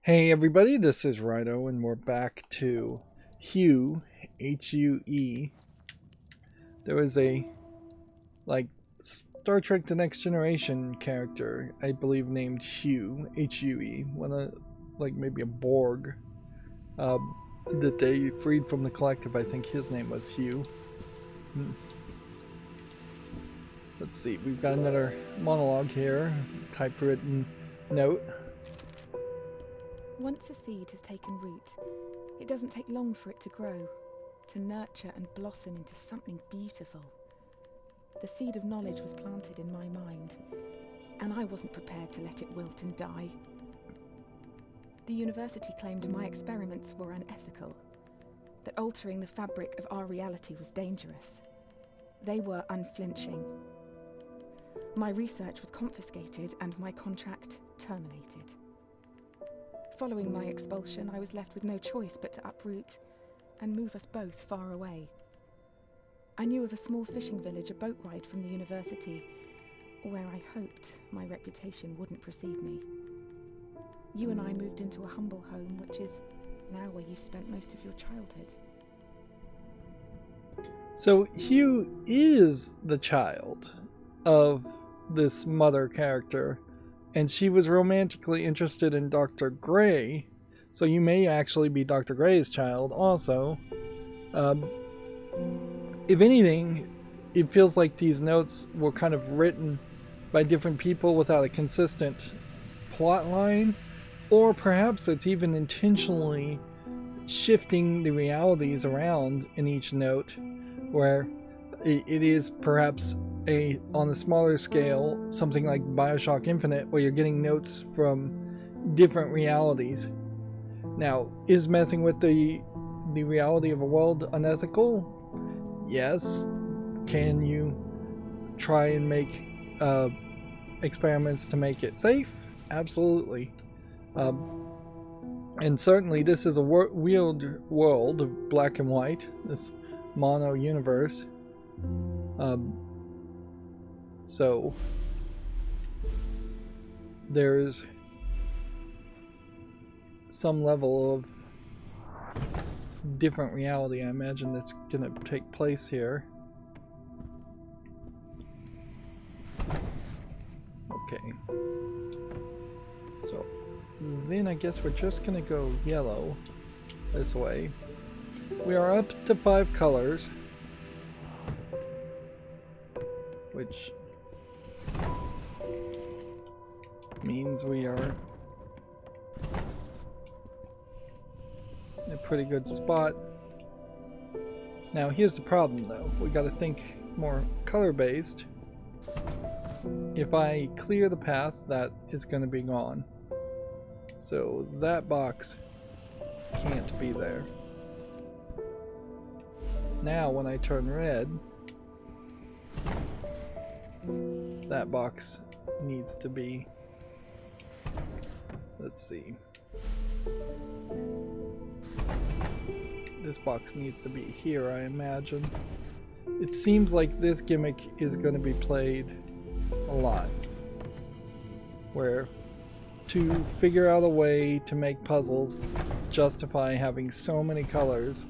Hey everybody, this is Rydo and we're back to Hue, H-U-E. There was a, Star Trek The Next Generation character, I believe named Hue, H-U-E, maybe a Borg, that they freed from the collective. I think his name was Hue. Let's see, we've got another monologue here, typewritten note. Once a seed has taken root, it doesn't take long for it to grow, to nurture and blossom into something beautiful. The seed of knowledge was planted in my mind, and I wasn't prepared to let it wilt and die. The university claimed my experiments were unethical, that altering the fabric of our reality was dangerous. They were unflinching. My research was confiscated and my contract terminated. Following my expulsion, I was left with no choice but to uproot and move us both far away. I knew of a small fishing village a boat ride from the university, where I hoped my reputation wouldn't precede me. You and I moved into a humble home, which is now where you've spent most of your childhood. So Hugh is the child of this mother character, and she was romantically interested in Dr. Gray, so you may actually be Dr. Gray's child also. If anything, it feels like these notes were kind of written by different people without a consistent plot line, or perhaps it's even intentionally shifting the realities around in each note, where it is perhaps on a smaller scale, something like BioShock Infinite, where you're getting notes from different realities. Now, is messing with the reality of a world unethical? Yes. Can you try and make experiments to make it safe? Absolutely. And certainly this is a weird world of black and white, this mono universe. So there's some level of different reality, I imagine, that's going to take place here. Okay. So then I guess we're just going to go yellow this way. We are up to 5 colors, which means we are in a pretty good spot. Now here's the problem though, we got to think more color based. If I clear the path, that is going to be gone, so that box can't be there. Now when I turn red, that box needs to be, let's see, this box needs to be here, I imagine. It seems like this gimmick is going to be played a lot, where to figure out a way to make puzzles justify having so many colors,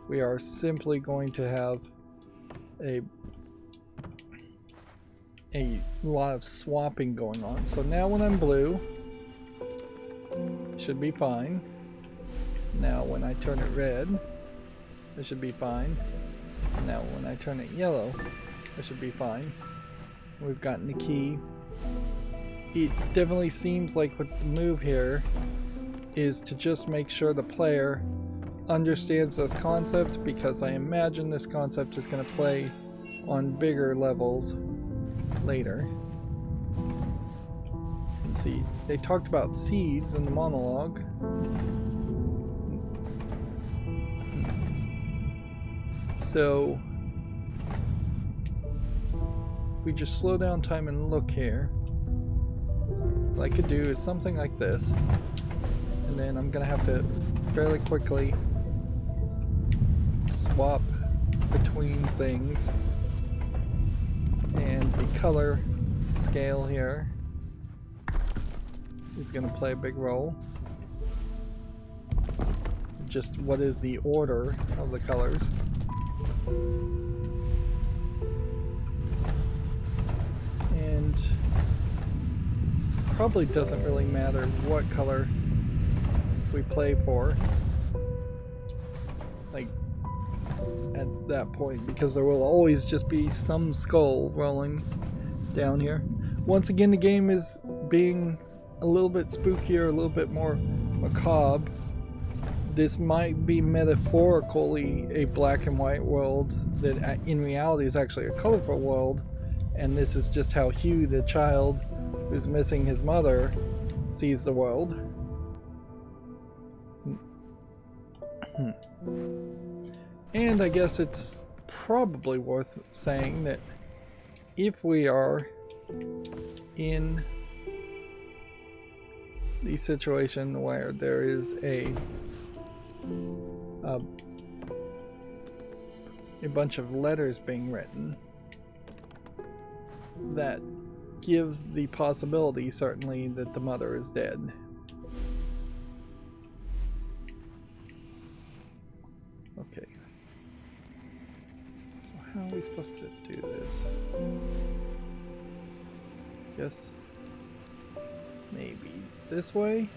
we are simply going to have a lot of swapping going on. So now when I'm blue, it should be fine. Now when I turn it red, it should be fine. Now when I turn it yellow, it should be fine. We've gotten the key. It definitely seems like what the move here is to just make sure the player understands this concept, because I imagine this concept is going to play on bigger levels later. Let's see, they talked about seeds in the monologue. So if we just slow down time and look here, what I could do is something like this, and then I'm gonna have to fairly quickly swap between things, and the color scale here is going to play a big role. just what is the order of the colors. And probably doesn't really matter what color we play for, like at that point, because there will always just be some skull rolling down here. Once again, the game is being a little bit spookier, a little bit more macabre. This might be metaphorically a black and white world that in reality is actually a colorful world, and this is just how Hugh, the child who's missing his mother, sees the world. And I guess it's probably worth saying that if we are in the situation where there is a bunch of letters being written, that gives the possibility, certainly, that the mother is dead. Okay. So how are we supposed to do this? Guess maybe this way?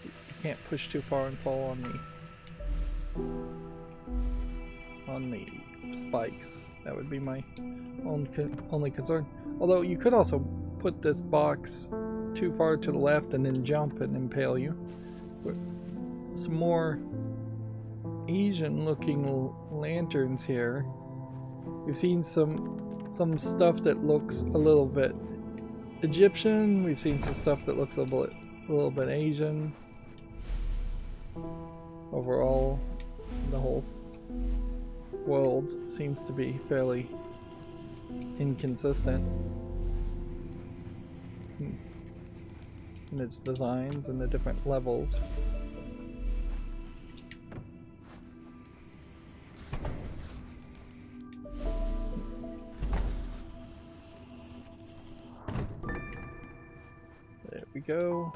You can't push too far and fall on the spikes. That would be my only concern. Although you could also put this box too far to the left and then jump and impale you. Some more Asian looking lanterns here. We've seen some stuff that looks a little bit Egyptian. We've seen some stuff that looks a little bit Asian. Overall, the whole world seems to be fairly inconsistent in its designs and the different levels. There we go.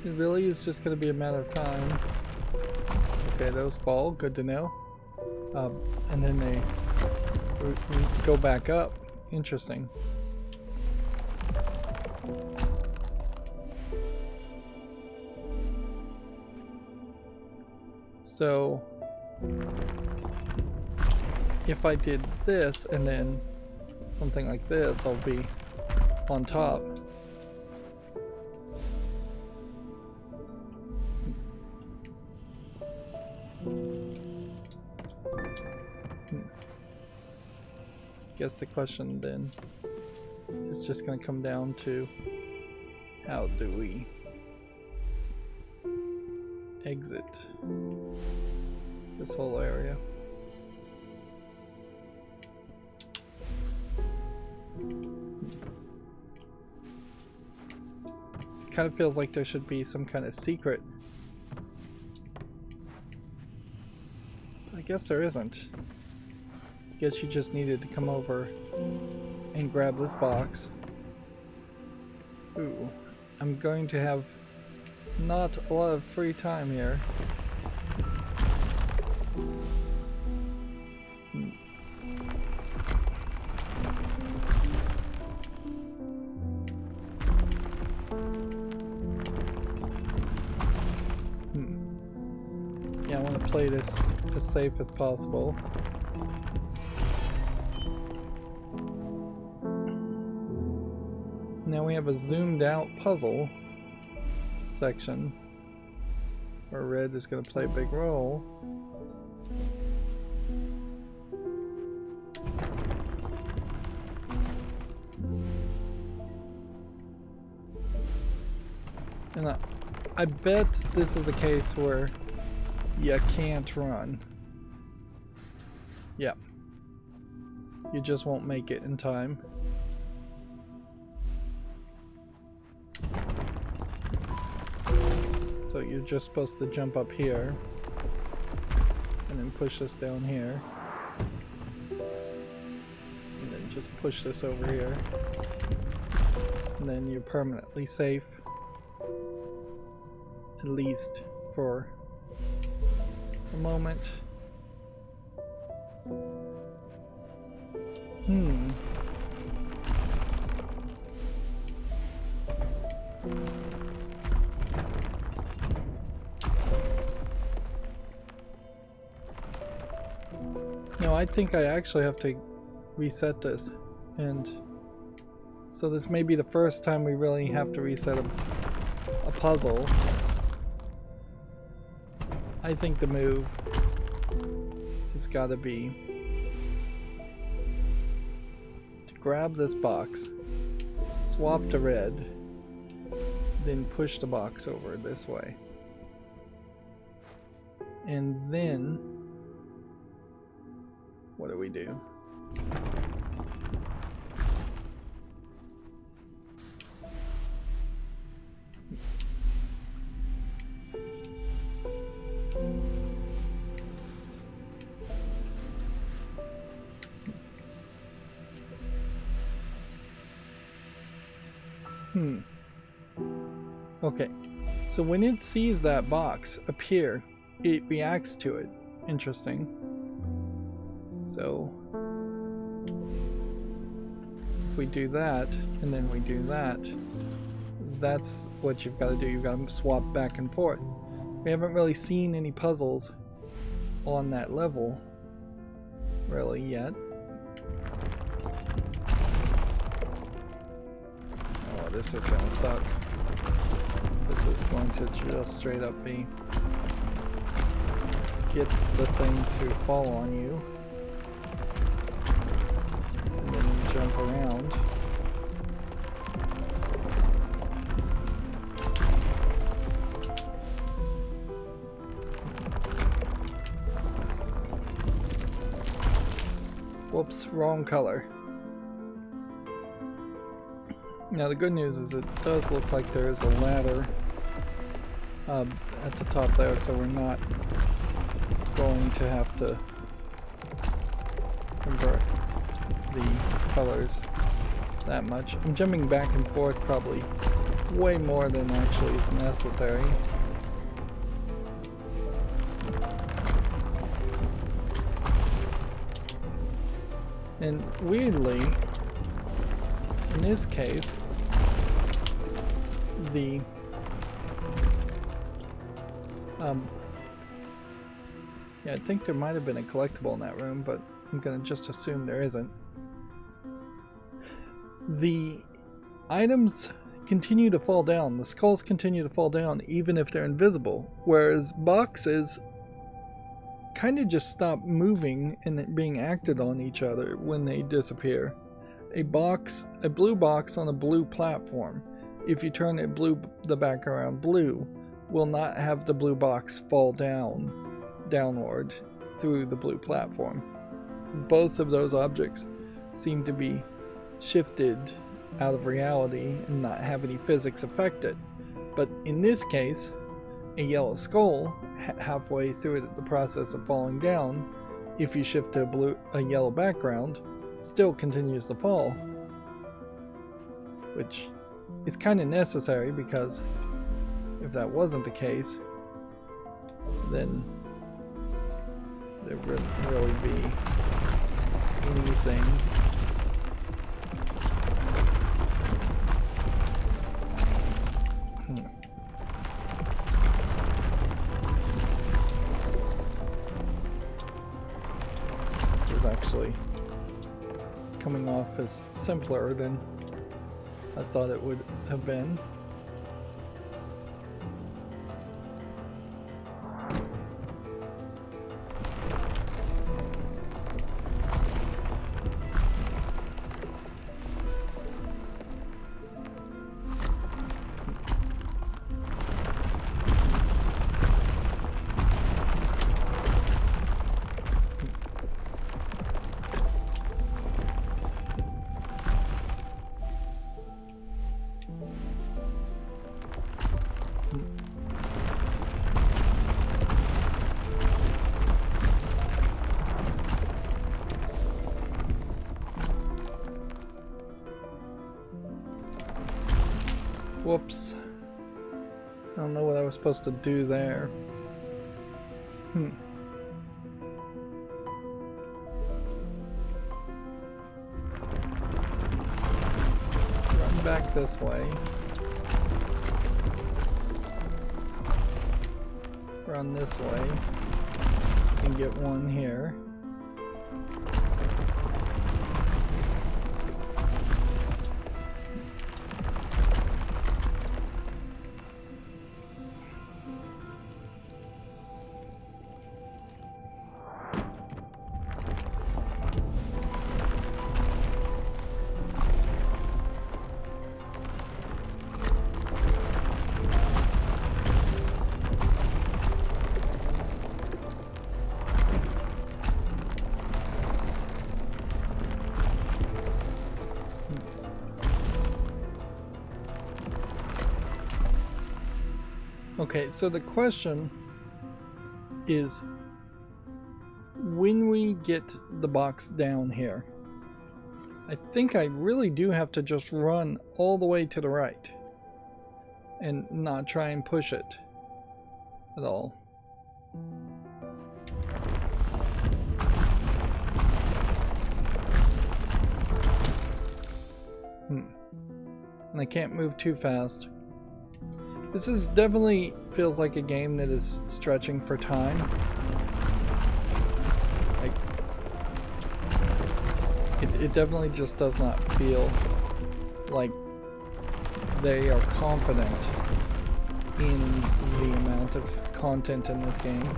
It really is just going to be a matter of time. Okay, those fall. Good to know. And then they go back up. Interesting. So if I did this and then something like this, I'll be on top. Guess the question then is just going to come down to how do we exit this whole area. It kind of feels like there should be some kind of secret. I guess there isn't. I guess you just needed to come over and grab this box. Ooh, I'm going to have not a lot of free time here. Yeah, I want to play this as safe as possible. Now we have a zoomed out puzzle section where red is going to play a big role. And I bet this is a case where you can't run. Yep. You just won't make it in time. So you're just supposed to jump up here and then push this down here and then just push this over here. And then you're permanently safe. At least for a moment. No, I think I actually have to reset this, and so this may be the first time we really have to reset a puzzle. I think the move has got to be to grab this box, swap to red, then push the box over this way. And then, what do we do? Okay, so when it sees that box appear, it reacts to it. Interesting. So if we do that, and then we do that, that's what you've got to do. You've got to swap back and forth. We haven't really seen any puzzles on that level, really, yet. Oh, this is gonna suck. This is going to just straight up be get the thing to fall on you, and then you jump around. Whoops, wrong color. Now the good news is it does look like there is a ladder at the top there, so we're not going to have to convert the colors that much. I'm jumping back and forth probably way more than actually is necessary. And weirdly, in this case, the yeah, I think there might have been a collectible in that room, but I'm gonna just assume there isn't. The items continue to fall down, the skulls continue to fall down even if they're invisible, whereas boxes kind of just stop moving and being acted on each other when they disappear. A blue box on a blue platform, if you turn it blue, the background blue, will not have the blue box fall downward through the blue platform. Both of those objects seem to be shifted out of reality and not have any physics affect it. But in this case, a yellow skull, halfway through the process of falling down, if you shift to a yellow background, still continues to fall, which is kind of necessary, because if that wasn't the case, then there wouldn't really be anything. This is actually coming off as simpler than I thought it would have been. Whoops. I don't know what I was supposed to do there. Run back this way. Run this way. And get one here. Okay, so the question is, when we get the box down here, I think I really do have to just run all the way to the right and not try and push it at all. And I can't move too fast. This is definitely feels like a game that is stretching for time. Like, it definitely just does not feel like they are confident in the amount of content in this game.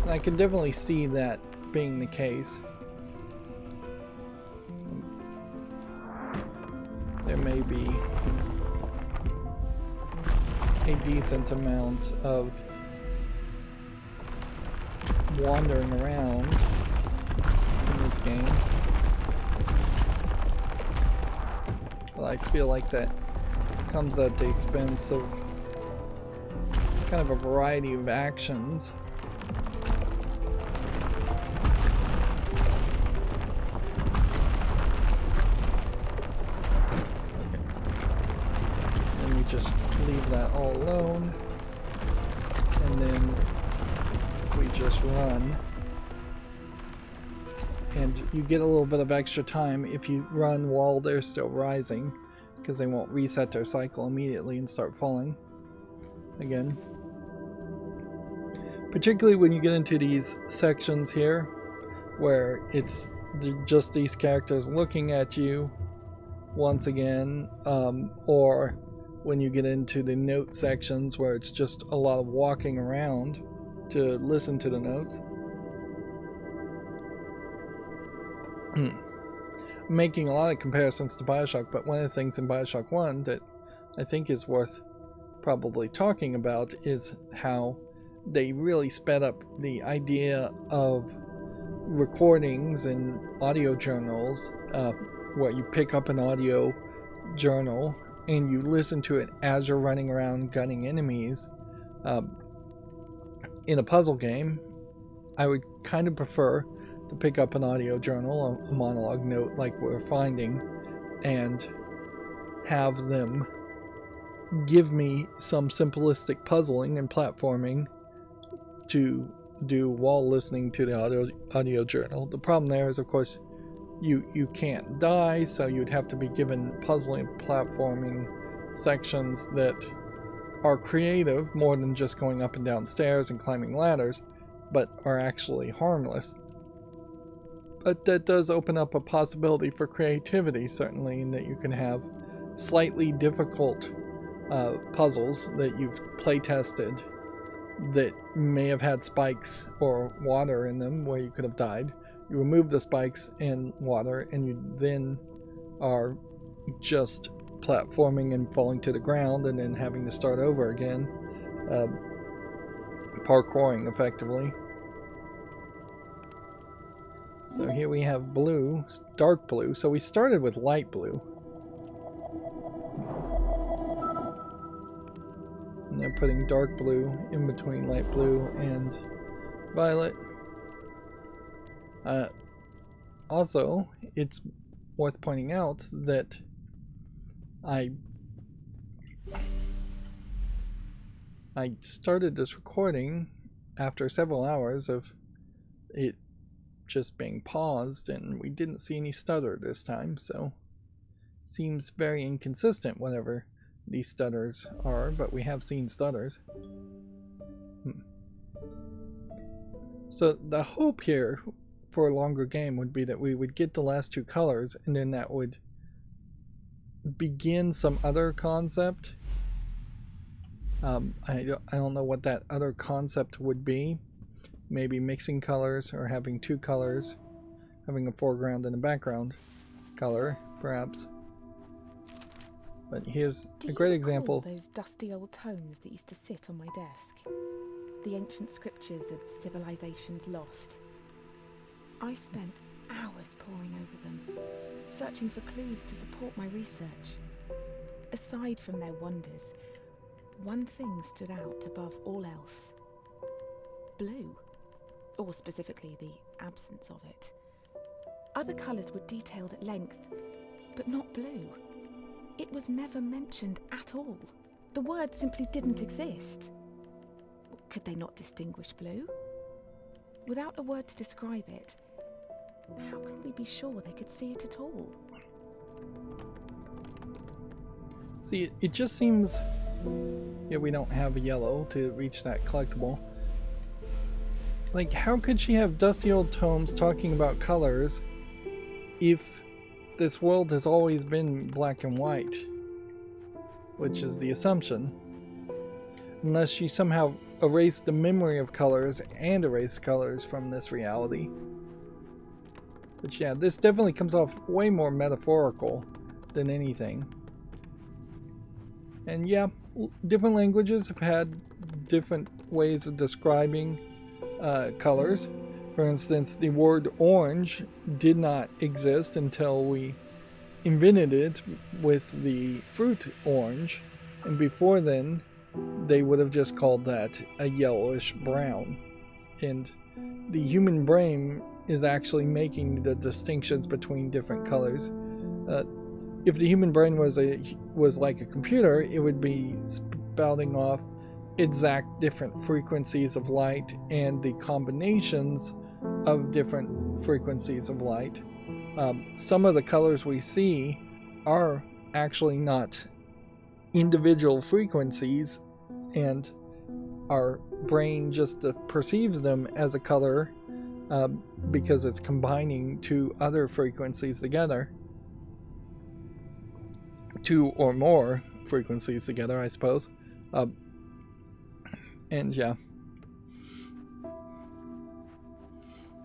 And I can definitely see that being the case. There may be a decent amount of wandering around in this game, but I feel like that comes at the expense of kind of a variety of actions. Just leave that all alone, and then we just run, and you get a little bit of extra time if you run while they're still rising, because they won't reset their cycle immediately and start falling again. Particularly when you get into these sections here where it's just these characters looking at you once again, or when you get into the note sections where it's just a lot of walking around to listen to the notes. I'm making a lot of comparisons to Bioshock, but one of the things in Bioshock 1 that I think is worth probably talking about is how they really sped up the idea of recordings and audio journals, where you pick up an audio journal and you listen to it as you're running around gunning enemies. In a puzzle game, I would kind of prefer to pick up an audio journal, a monologue note like we're finding, and have them give me some simplistic puzzling and platforming to do while listening to the audio journal. The problem there is, of course, you can't die, so you'd have to be given puzzling platforming sections that are creative more than just going up and down stairs and climbing ladders, but are actually harmless. But that does open up a possibility for creativity, certainly, in that you can have slightly difficult puzzles that you've play tested that may have had spikes or water in them where you could have died. You remove the spikes and water, and you then are just platforming and falling to the ground and then having to start over again, parkouring effectively. So here we have blue, dark blue. So we started with light blue. And they're putting dark blue in between light blue and violet. Also, it's worth pointing out that I started this recording after several hours of it just being paused, and we didn't see any stutter this time, so seems very inconsistent whatever these stutters are, but we have seen stutters. So the hope here for a longer game would be that we would get the last two colors, and then that would begin some other concept. I don't know what that other concept would be. Maybe mixing colors, or having two colors, having a foreground and a background color, perhaps. But here's a great example. Those dusty old tomes that used to sit on my desk, the ancient scriptures of civilizations lost. I spent hours poring over them, searching for clues to support my research. Aside from their wonders, one thing stood out above all else. Blue. Or specifically, the absence of it. Other colours were detailed at length, but not blue. It was never mentioned at all. The word simply didn't exist. Could they not distinguish blue? Without a word to describe it, how can we be sure they could see it at all? See, it just seems... Yeah, we don't have a yellow to reach that collectible. Like, how could she have dusty old tomes talking about colors if this world has always been black and white? Which is the assumption. Unless she somehow erased the memory of colors and erased colors from this reality. But yeah, this definitely comes off way more metaphorical than anything. And yeah, different languages have had different ways of describing colors. For instance, the word orange did not exist until we invented it with the fruit orange, and before then they would have just called that a yellowish brown. And the human brain is actually making the distinctions between different colors. If the human brain was like a computer, it would be spouting off exact different frequencies of light and the combinations of different frequencies of light. Some of the colors we see are actually not individual frequencies, and our brain just perceives them as a color because it's combining two other frequencies together. Two or more frequencies together, I suppose. And yeah.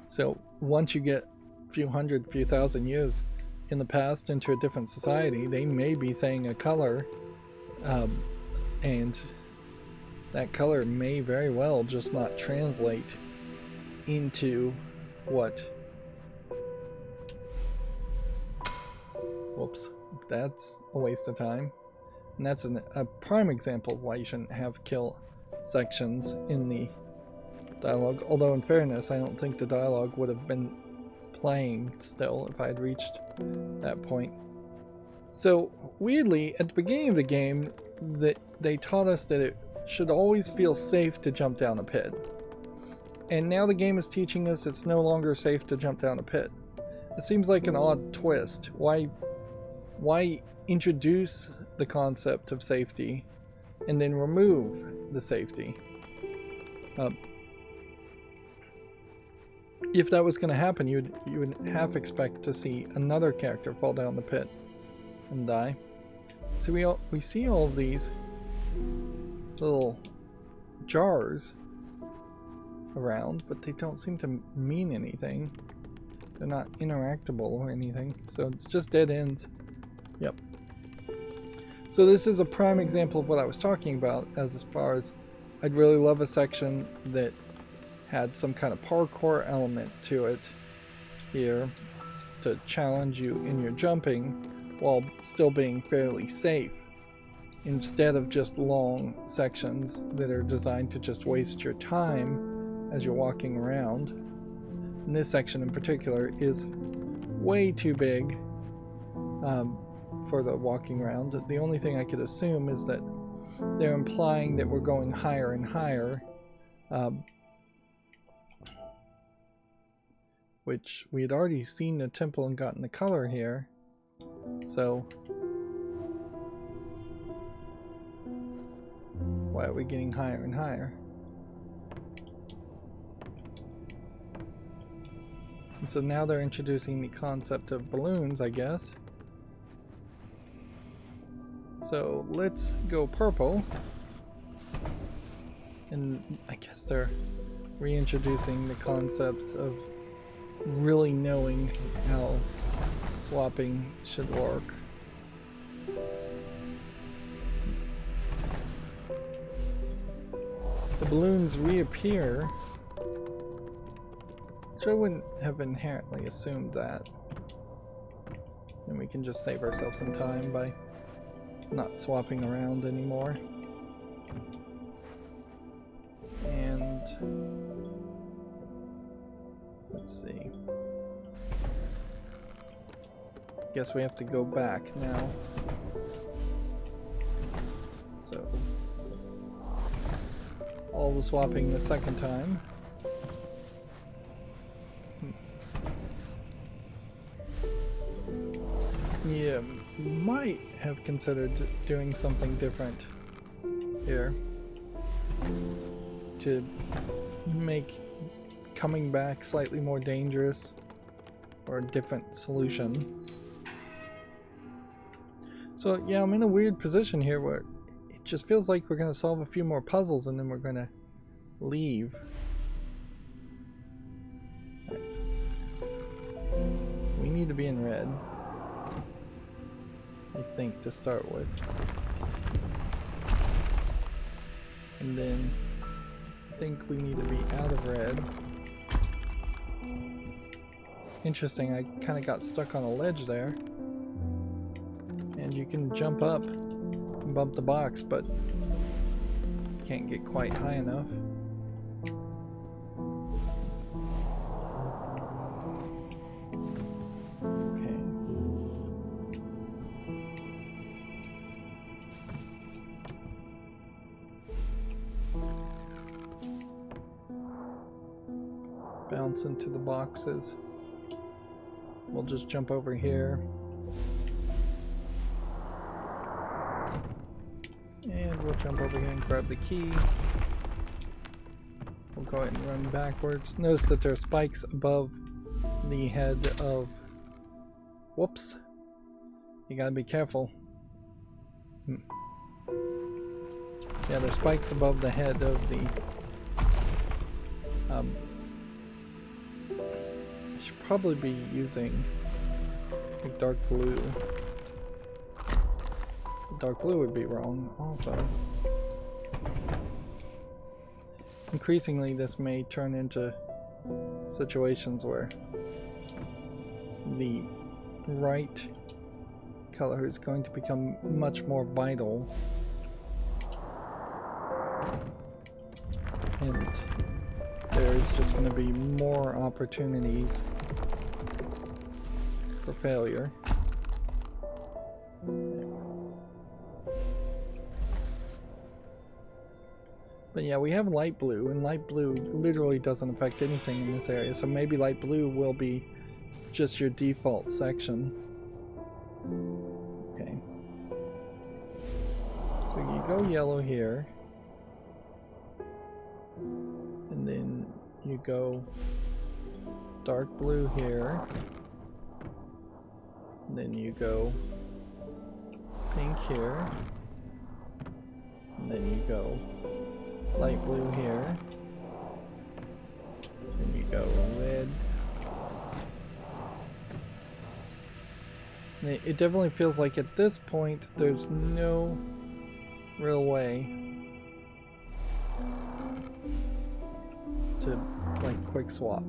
So once you get a few hundred, few thousand years in the past into a different society, they may be saying a color, and that color may very well just not translate into what... Whoops. That's a waste of time. And that's a prime example of why you shouldn't have kill sections in the dialogue. Although in fairness, I don't think the dialogue would have been playing still if I had reached that point. So weirdly, at the beginning of the game, they taught us that it should always feel safe to jump down a pit. And now the game is teaching us it's no longer safe to jump down a pit. It seems like an odd twist. Why introduce the concept of safety and then remove the safety? If that was going to happen, you would half expect to see another character fall down the pit and die. So we see all of these little jars around, but they don't seem to mean anything. They're not interactable or anything, so it's just dead ends. Yep. So this is a prime example of what I was talking about, as far as I'd really love a section that had some kind of parkour element to it here to challenge you in your jumping while still being fairly safe, instead of just long sections that are designed to just waste your time as you're walking around. And this section in particular is way too big for the walking around. The only thing I could assume is that they're implying that we're going higher and higher, which we had already seen the temple and gotten the color here, so why are we getting higher and higher? And so now they're introducing the concept of balloons, I guess. So let's go purple. And I guess they're reintroducing the concepts of really knowing how swapping should work. The balloons reappear, which I wouldn't have inherently assumed that. And we can just save ourselves some time by not swapping around anymore. And let's see. Guess we have to go back now. So all the swapping the second time. Yeah, might have considered doing something different here to make coming back slightly more dangerous, or a different solution. So yeah, I'm in a weird position here where it just feels like we're going to solve a few more puzzles and then we're going to leave. Right. We need to be in red, I think, to start with. And then I think we need to be out of red. Interesting, I kind of got stuck on a ledge there. And you can jump up and bump the box, but can't get quite high enough. Okay. Bounce into the boxes. We'll just jump over here. And we'll jump over here and grab the key. We'll go ahead and run backwards. Notice that there are spikes above the head of... Whoops. You gotta be careful. Yeah, there's spikes above the head of the... I should probably be using like dark blue. Dark blue would be wrong also. Increasingly, this may turn into situations where the right color is going to become much more vital. And there's just going to be more opportunities for failure. But yeah, we have light blue, and light blue literally doesn't affect anything in this area, so maybe light blue will be just your default section. Okay. So you go yellow here, and then you go dark blue here, and then you go pink here, and then you go light blue here, and you go red. And it definitely feels like at this point there's no real way to like quick swap.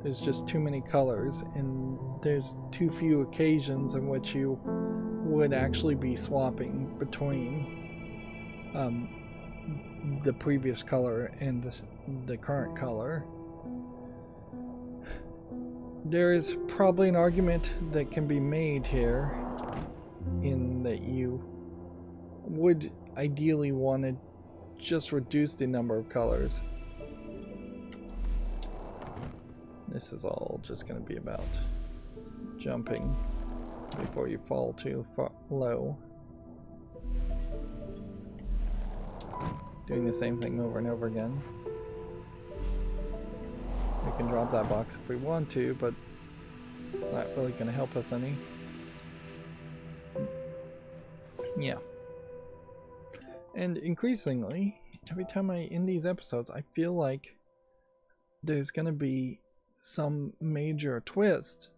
There's just too many colors, and there's too few occasions in which you would actually be swapping between the previous color and the current color. there is probably an argument that can be made here in that you would ideally want to just reduce the number of colors. This is all just going to be about jumping before you fall too far low. Doing the same thing over and over again. We can drop that box if we want to, but it's not really going to help us any. Yeah. And increasingly, every time I end these episodes, I feel like there's going to be some major twist,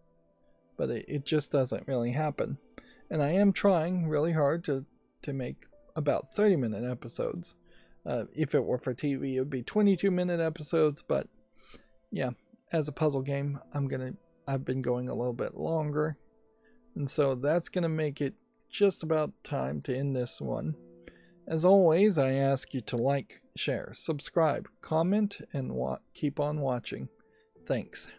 but it just doesn't really happen. And I am trying really hard to make about 30-minute episodes. If it were for TV, it would be 22-minute episodes, but yeah, as a puzzle game, I've been going a little bit longer, and so that's gonna make it just about time to end this one. As always, I ask you to like, share, subscribe, comment, and keep on watching. Thanks.